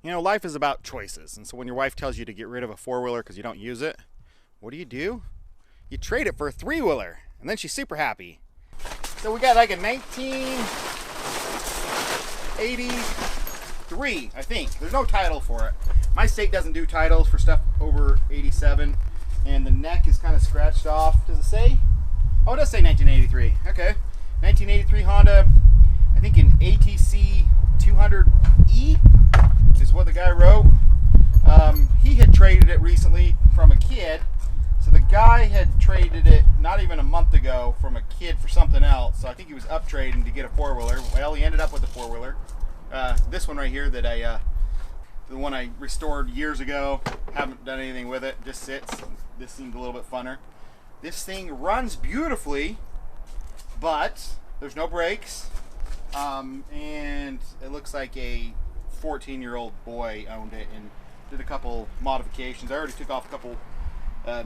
You know, life is about choices. And so when your wife tells you to get rid of a four-wheeler because you don't use it, what do? You trade it for a three-wheeler. And then she's super happy. So we got like a 1983, I think. There's no title for it. My state doesn't do titles for stuff over 87. And the neck is kind of scratched off. Does it say? Oh, it does say 1983. Okay. 1983 Honda, I think an ATC200e is what the guy wrote. He had traded it recently from a kid. So the guy had traded it not even a month ago from a kid for something else. So I think he was up trading to get a four-wheeler. Well, he ended up with a four-wheeler. This one right here that the one I restored years ago. Haven't done anything with it. Just sits. This seemed a little bit funner. This thing runs beautifully, but there's no brakes. And it looks like a 14-year-old boy owned it and did a couple modifications. I already took off a couple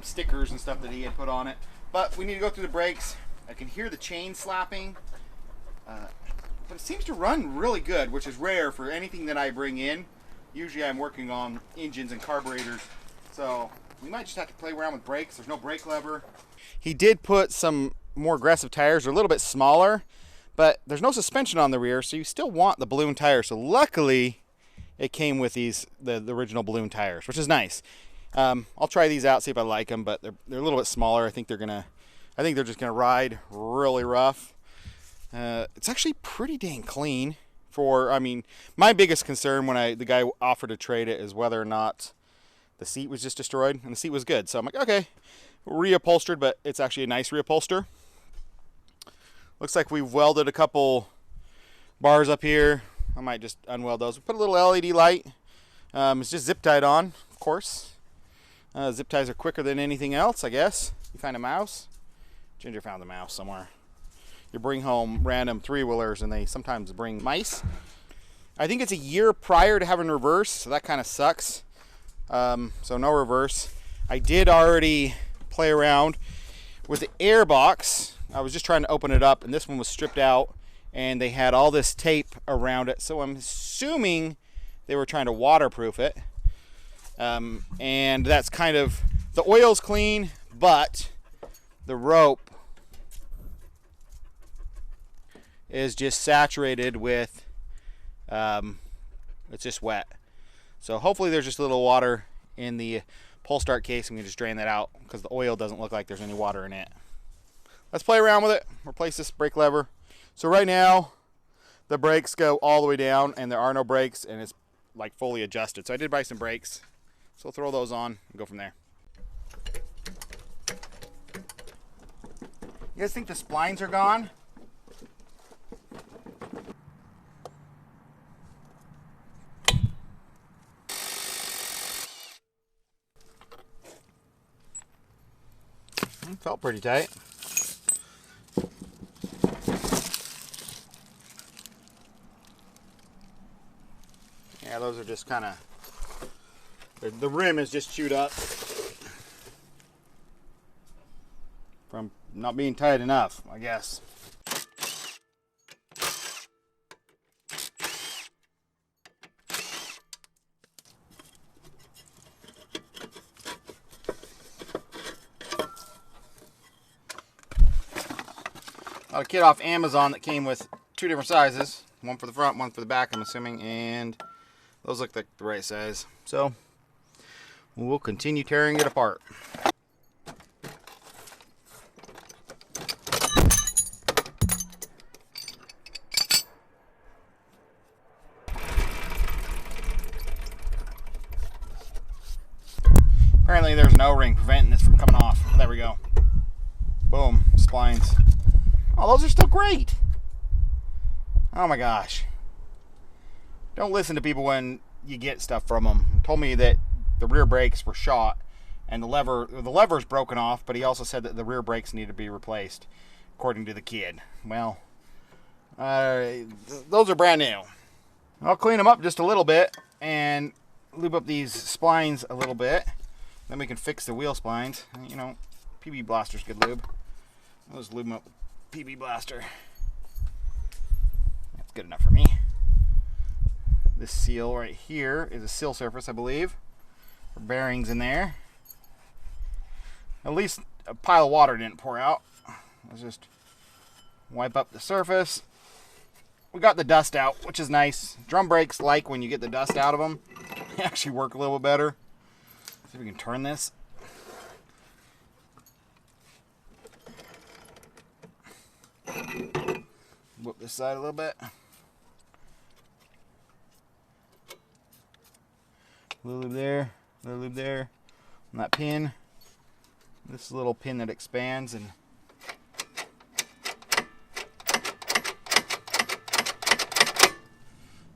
stickers and stuff that he had put on it, but we need to go through the brakes. I can hear the chain slapping, but it seems to run really good, which is rare for anything that I bring in. Usually I'm working on engines and carburetors, so we might just have to play around with brakes. There's no brake lever. He did put some more aggressive tires. They're a little bit smaller, but there's no suspension on the rear, so you still want the balloon tires. So luckily it came with the original balloon tires, which is nice. I'll try these out, see if I like them, but they're a little bit smaller. I think they're just gonna ride really rough. It's actually pretty dang clean I mean, my biggest concern when the guy offered to trade it is whether or not the seat was just destroyed, and the seat was good. So I'm like, okay, reupholstered, but it's actually a nice reupholster. Looks like we've welded a couple bars up here. I might just unweld those. We put a little LED light. It's just zip tied on, of course. Zip ties are quicker than anything else, I guess. You find a mouse. Ginger found the mouse somewhere. You bring home random three-wheelers and they sometimes bring mice. I think it's a year prior to having reverse, so that kind of sucks. So no reverse. I did already play around with the air box. I was just trying to open it up, and this one was stripped out, and they had all this tape around it. So I'm assuming they were trying to waterproof it. And that's kind of, the oil's clean, but the rope is just saturated with, it's just wet. So hopefully there's just a little water in the pull start case, and we can just drain that out because the oil doesn't look like there's any water in it. Let's play around with it, replace this brake lever. So right now, the brakes go all the way down, and there are no brakes, and it's like fully adjusted. So I did buy some brakes. So we'll throw those on and go from there. You guys think the splines are gone? It felt pretty tight. Yeah, those are just kind of, the rim is just chewed up from not being tight enough, I guess. Got a kit off Amazon that came with two different sizes, one for the front, one for the back, I'm assuming, and those look like the right size. So we'll continue tearing it apart. Apparently there's an O-ring preventing this from coming off. There we go. Boom, splines. Oh, those are still great. Oh my gosh. Don't listen to people when you get stuff from them. He told me that the rear brakes were shot and the lever's broken off, but he also said that the rear brakes need to be replaced, according to the kid. Well, those are brand new. I'll clean them up just a little bit and lube up these splines a little bit. Then we can fix the wheel splines. You know, PB Blaster's good lube. I'll just lube them up with PB Blaster. That's good enough for me. This seal right here is a seal surface, I believe. Bearings in there. At least a pile of water didn't pour out. Let's just wipe up the surface. We got the dust out, which is nice. Drum brakes like when you get the dust out of them. They actually work a little bit better. See if we can turn this. Whip this side a little bit. A little lube there, a little lube there. On that pin. This little pin that expands and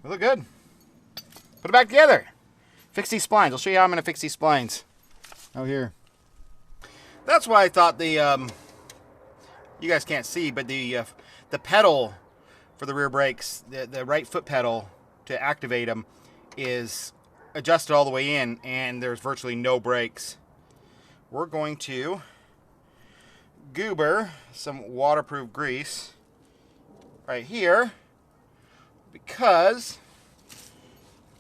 we look good. Put it back together. Fix these splines. I'll show you how I'm going to fix these splines. Out here. That's why I thought the you guys can't see, but the pedal for the rear brakes, the right foot pedal to activate them, is adjusted all the way in, and there's virtually no brakes. We're going to goober some waterproof grease right here because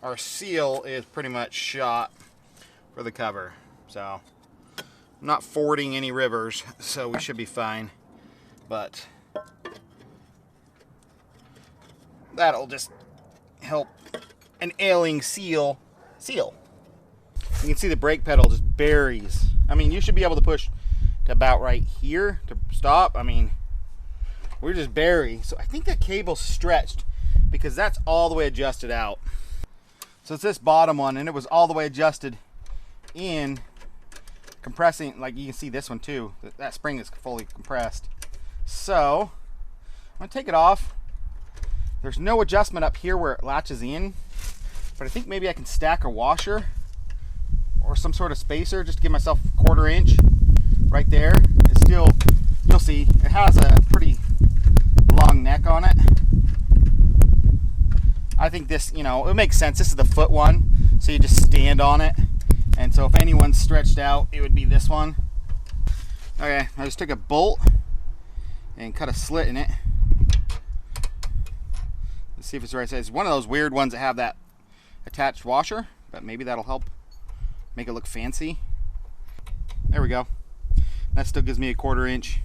our seal is pretty much shot for the cover. So I'm not fording any rivers, so we should be fine. But that'll just help an ailing seal. You can see the brake pedal just buries. I mean, you should be able to push to about right here to stop. I mean, we're just bury. So I think that cable's stretched because that's all the way adjusted out. So it's this bottom one, and it was all the way adjusted in, compressing. Like you can see this one too. That spring is fully compressed. So I'm gonna take it off. There's no adjustment up here where it latches in, but I think maybe I can stack a washer or some sort of spacer just to give myself a 1/4 inch right there. It's still, you'll see, it has a pretty long neck on it. I think this, you know, it makes sense. This is the foot one, so you just stand on it. And so if anyone's stretched out, it would be this one. Okay, I just took a bolt and cut a slit in it. Let's see if it's the right size. It's one of those weird ones that have that attached washer, but maybe that'll help make it look fancy. There we go. That still gives me a 1/4 inch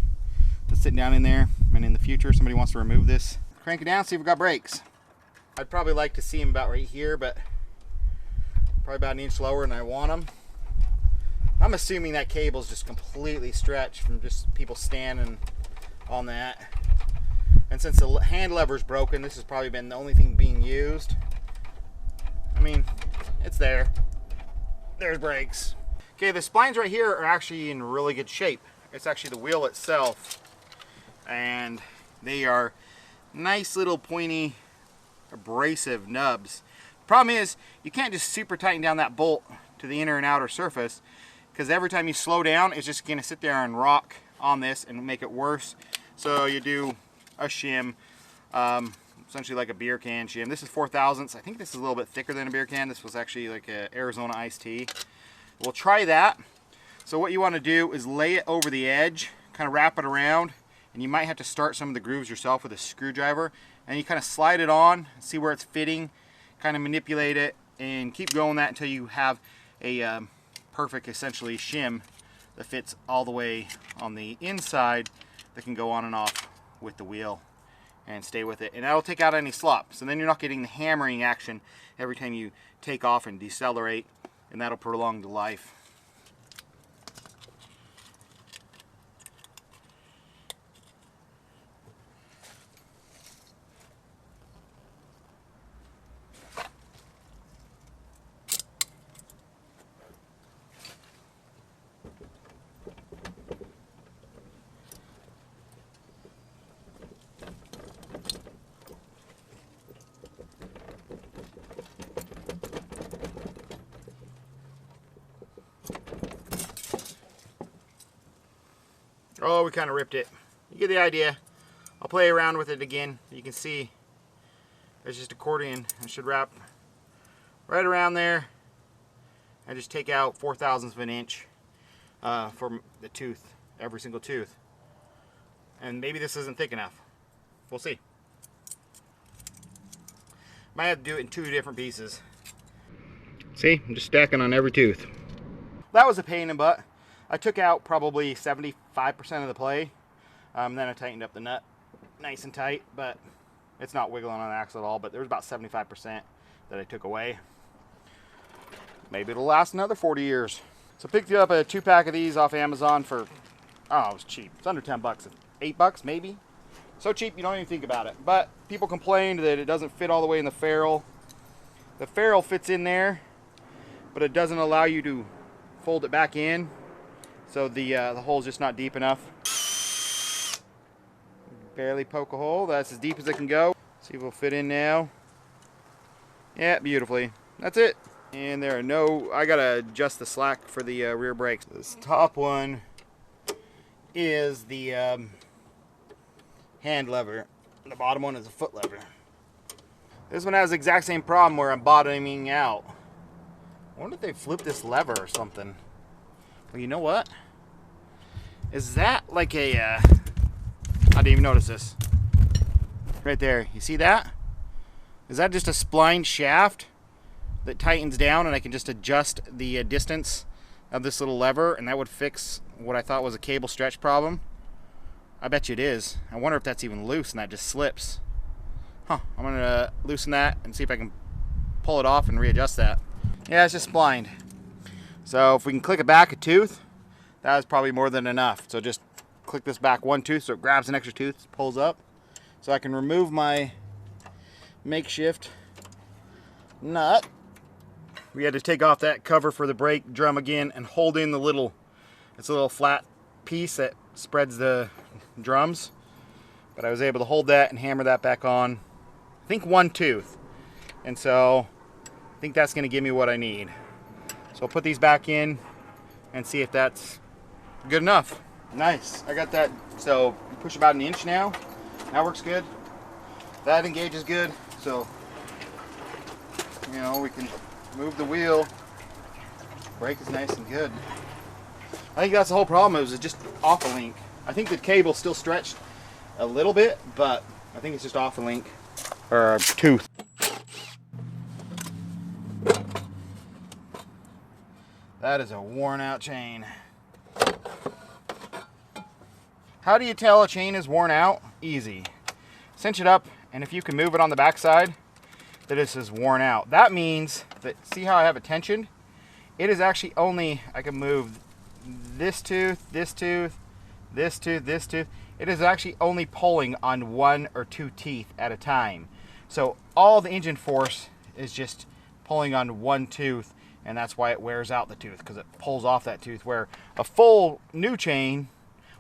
to sit down in there, and in the future somebody wants to remove this, crank it down, see if we got brakes. I'd probably like to see them about right here, but probably about 1 inch lower than I want them. I'm assuming that cable's just completely stretched from just people standing on that. And since the hand lever's broken, this has probably been the only thing being used. I mean, it's there. There's brakes. Okay, the splines right here are actually in really good shape. It's actually the wheel itself. And they are nice little pointy, abrasive nubs. Problem is, you can't just super tighten down that bolt to the inner and outer surface, because every time you slow down, it's just gonna sit there and rock on this and make it worse. So you do a shim, essentially like a beer can shim. This is 4/1000. I think this is a little bit thicker than a beer can. This was actually like a Arizona iced tea. We'll try that. So what you want to do is lay it over the edge, kind of wrap it around, and you might have to start some of the grooves yourself with a screwdriver, and you kind of slide it on, see where it's fitting, kind of manipulate it, and keep going that until you have a perfect, essentially, shim that fits all the way on the inside that can go on and off with the wheel and stay with it, and that'll take out any slop. So then you're not getting the hammering action every time you take off and decelerate, and that'll prolong the life. Oh, we kind of ripped it. You get the idea. I'll play around with it again. You can see there's just accordion. I should wrap right around there and just take out 4/1000 of an inch from the tooth, every single tooth. And maybe this isn't thick enough. We'll see. Might have to do it in 2 different pieces. See, I'm just stacking on every tooth. That was a pain in the butt. I took out probably 75% of the play. Then I tightened up the nut nice and tight, but it's not wiggling on the axle at all, but there was about 75% that I took away. Maybe it'll last another 40 years. So picked up a 2-pack of these off Amazon for, oh, it was cheap. It's under 10 bucks, 8 bucks maybe. So cheap you don't even think about it. But people complained that it doesn't fit all the way in the ferrule. The ferrule fits in there, but it doesn't allow you to fold it back in. So the hole's just not deep enough. Barely poke a hole. That's as deep as it can go. See if it'll fit in now. Yeah, beautifully. That's it. And there are no, I gotta adjust the slack for the rear brakes. This top one is the hand lever. The bottom one is a foot lever. This one has the exact same problem where I'm bottoming out. I wonder if they flipped this lever or something. Well, you know what? Is that like a, I didn't even notice this. Right there, you see that? Is that just a spline shaft that tightens down and I can just adjust the distance of this little lever and that would fix what I thought was a cable stretch problem? I bet you it is. I wonder if that's even loose and that just slips. Huh, I'm gonna loosen that and see if I can pull it off and readjust that. Yeah, it's just splined. So if we can click it back a tooth, that is probably more than enough. So just click this back 1 tooth so it grabs an extra tooth, pulls up. So I can remove my makeshift nut. We had to take off that cover for the brake drum again and hold in the little, it's a little flat piece that spreads the drums. But I was able to hold that and hammer that back on, I think 1 tooth. And so I think that's gonna give me what I need. So I'll put these back in and see if that's good enough. Nice, I got that, so you push about 1 inch now. That works good. That engages good. So, you know, we can move the wheel. Brake is nice and good. I think that's the whole problem, it was just off a link. I think the cable's still stretched a little bit, but I think it's just off a link, or a tooth. That is a worn out chain. How do you tell a chain is worn out? Easy. Cinch it up, and if you can move it on the backside, that it is worn out. That means that, see how I have it tensioned? It is actually only, I can move this tooth, this tooth, this tooth, this tooth. It is actually only pulling on 1 or 2 teeth at a time. So all the engine force is just pulling on 1 tooth, and that's why it wears out the tooth, because it pulls off that tooth, where a full new chain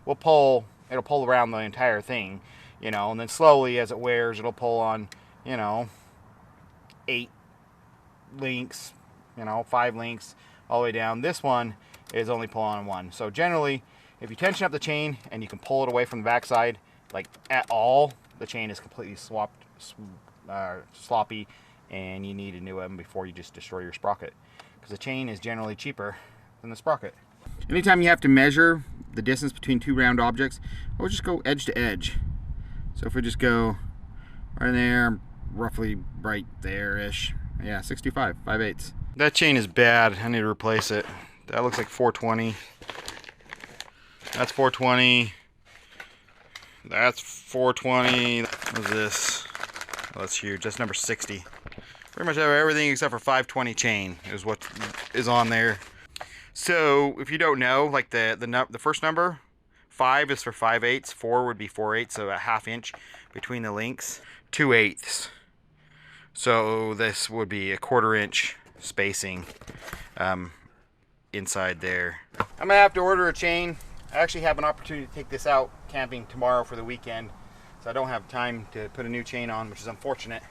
will pull, it'll pull around the entire thing, you know, and then slowly as it wears, it'll pull on, you know, 8 links, you know, 5 links, all the way down. This one is only pulling on 1. So generally, if you tension up the chain and you can pull it away from the backside, like at all, the chain is completely sloppy, and you need a new one before you just destroy your sprocket, because the chain is generally cheaper than the sprocket. Anytime you have to measure the distance between 2 round objects, we'll just go edge to edge. So if we just go right there, roughly right there-ish, yeah, 65, 5/8. That chain is bad. I need to replace it. That looks like 420. That's 420. That's 420. What's this? Oh, that's huge. That's number 60. Pretty much have everything except for 520 chain is what is on there. So if you don't know, like the first number, 5 is for 5/8, 4 would be 4/8, so a 1/2 inch between the links. 2/8. So this would be a 1/4 inch spacing inside there. I'm gonna have to order a chain. I actually have an opportunity to take this out camping tomorrow for the weekend, so I don't have time to put a new chain on, which is unfortunate.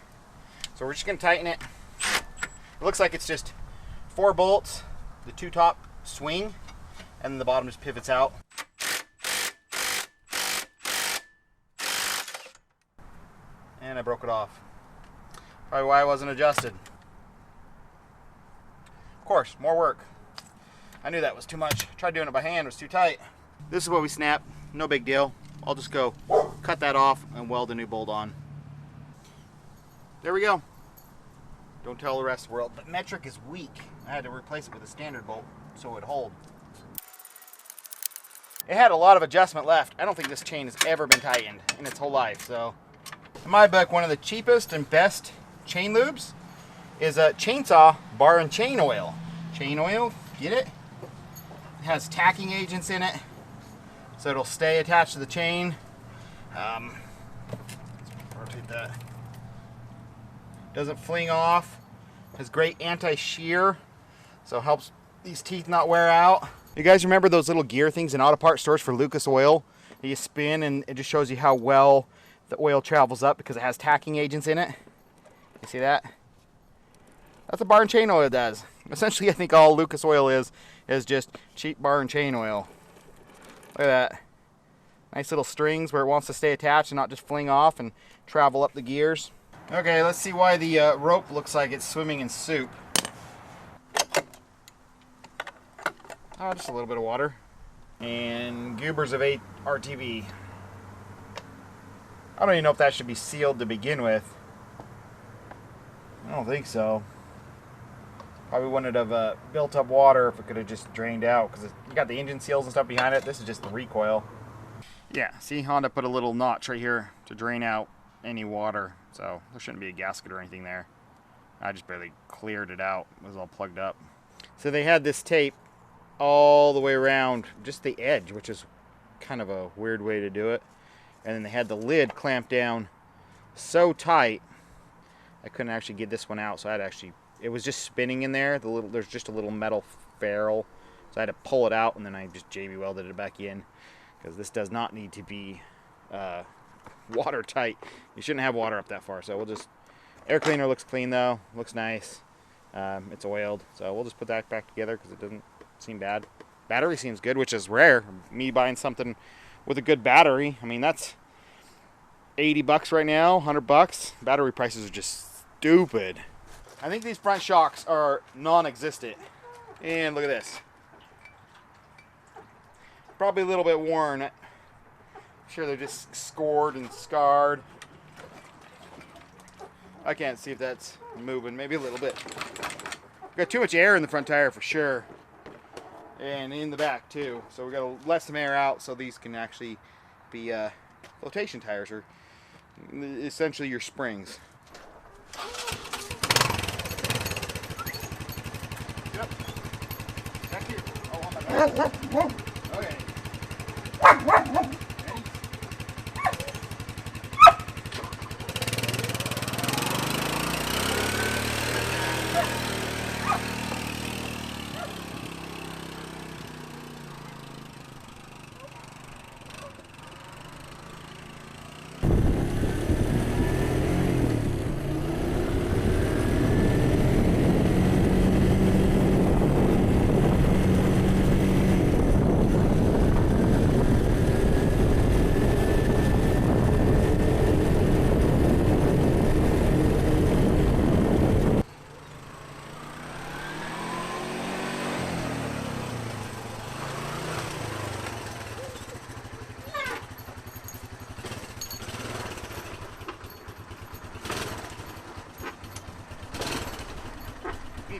So we're just gonna tighten it. It looks like it's just 4 bolts, the 2 top swing, and then the bottom just pivots out. And I broke it off. Probably why it wasn't adjusted. Of course, more work. I knew that was too much. Tried doing it by hand, it was too tight. This is what we snap, no big deal. I'll just go cut that off and weld a new bolt on. There we go. Don't tell the rest of the world. But metric is weak. I had to replace it with a standard bolt so it would hold. It had a lot of adjustment left. I don't think this chain has ever been tightened in its whole life. So, in my book, one of the cheapest and best chain lubes is a chainsaw bar and chain oil. Chain oil, get it? It has tacking agents in it, so it'll stay attached to the chain. Let's rotate that. Doesn't fling off. Has great anti-shear, so it helps these teeth not wear out. You guys remember those little gear things in auto parts stores for Lucas oil? You spin and it just shows you how well the oil travels up because it has tacking agents in it. You see that? That's what bar and chain oil does. Essentially, I think all Lucas oil is just cheap bar and chain oil. Look at that. Nice little strings where it wants to stay attached and not just fling off and travel up the gears. Okay, let's see why the rope looks like it's swimming in soup. Oh, just a little bit of water. And goobers of 8 RTV. I don't even know if that should be sealed to begin with. I don't think so. Probably wouldn't have built up water if it could have just drained out, because you got the engine seals and stuff behind it. This is just the recoil. Yeah, see, Honda put a little notch right here to drain out any water, so there shouldn't be a gasket or anything there. I just barely cleared it out. It was all plugged up. So they had this tape all the way around just the edge, which is kind of a weird way to do it. And then they had the lid clamped down so tight I couldn't actually get this one out, so I had actually, it was just spinning in there. There's just a little metal ferrule, so I had to pull it out, and then I just JB welded it back in, because this does not need to be watertight. You shouldn't have water up that far, so we'll just, air cleaner looks clean though, looks nice. It's oiled, so we'll just put that back together because it doesn't seem bad. Battery seems good, which is rare. Me buying something with a good battery, I mean, that's 80 bucks right now, 100 bucks. Battery prices are just stupid. I think these front shocks are non-existent. And look at this. Probably a little bit worn. I'm sure they're just scored and scarred. I can't see if that's moving, maybe a little bit. Got too much air in the front tire for sure. And in the back too. So we got to let some air out so these can actually be flotation tires, or essentially your springs. Yep. Back here. Oh, on my back. Okay. Ready?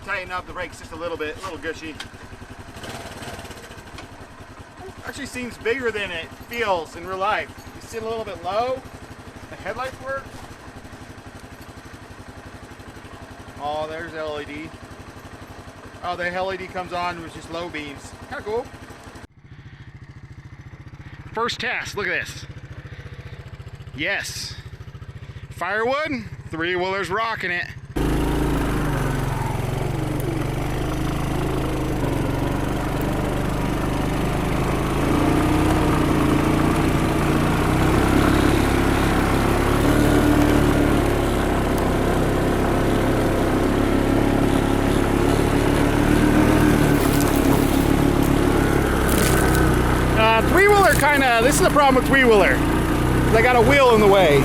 Tighten up the brakes just a little bit, a little gushy. Actually seems bigger than it feels in real life. You sit a little bit low, the headlights work. Oh, there's the LED. Oh, the LED comes on with just low beams. Kind of cool. First test, look at this. Yes. Firewood, 3-wheeler's rocking it. This is the problem with three-wheeler. They got a wheel in the way.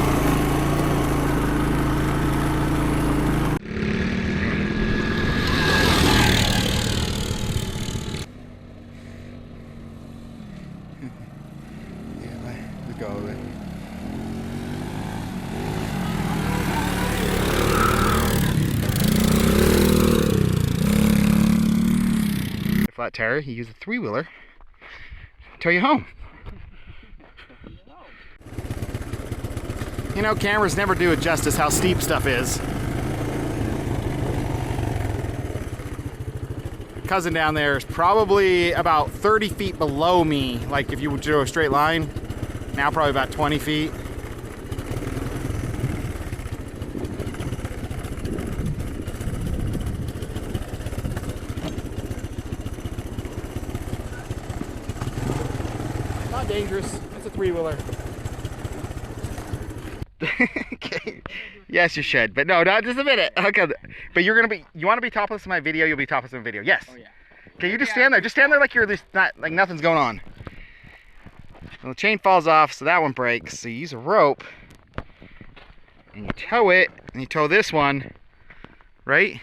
Yeah, let go of it. flat tire, you use a 3-wheeler, tow you home. You know, cameras never do it justice how steep stuff is. Cousin down there is probably about 30 feet below me, like if you would do a straight line. Now probably about 20 feet. Not dangerous, it's a 3-wheeler. Okay. Yes, you should, but no, not just a minute. Okay, but you're gonna be. You want to be topless in my video? You'll be topless in the video. Yes. Oh yeah. Okay, you just stand there. Just stand there like you're just not like nothing's going on. Well, the chain falls off, so that one breaks. So you use a rope and you tow it, and you tow this one, right?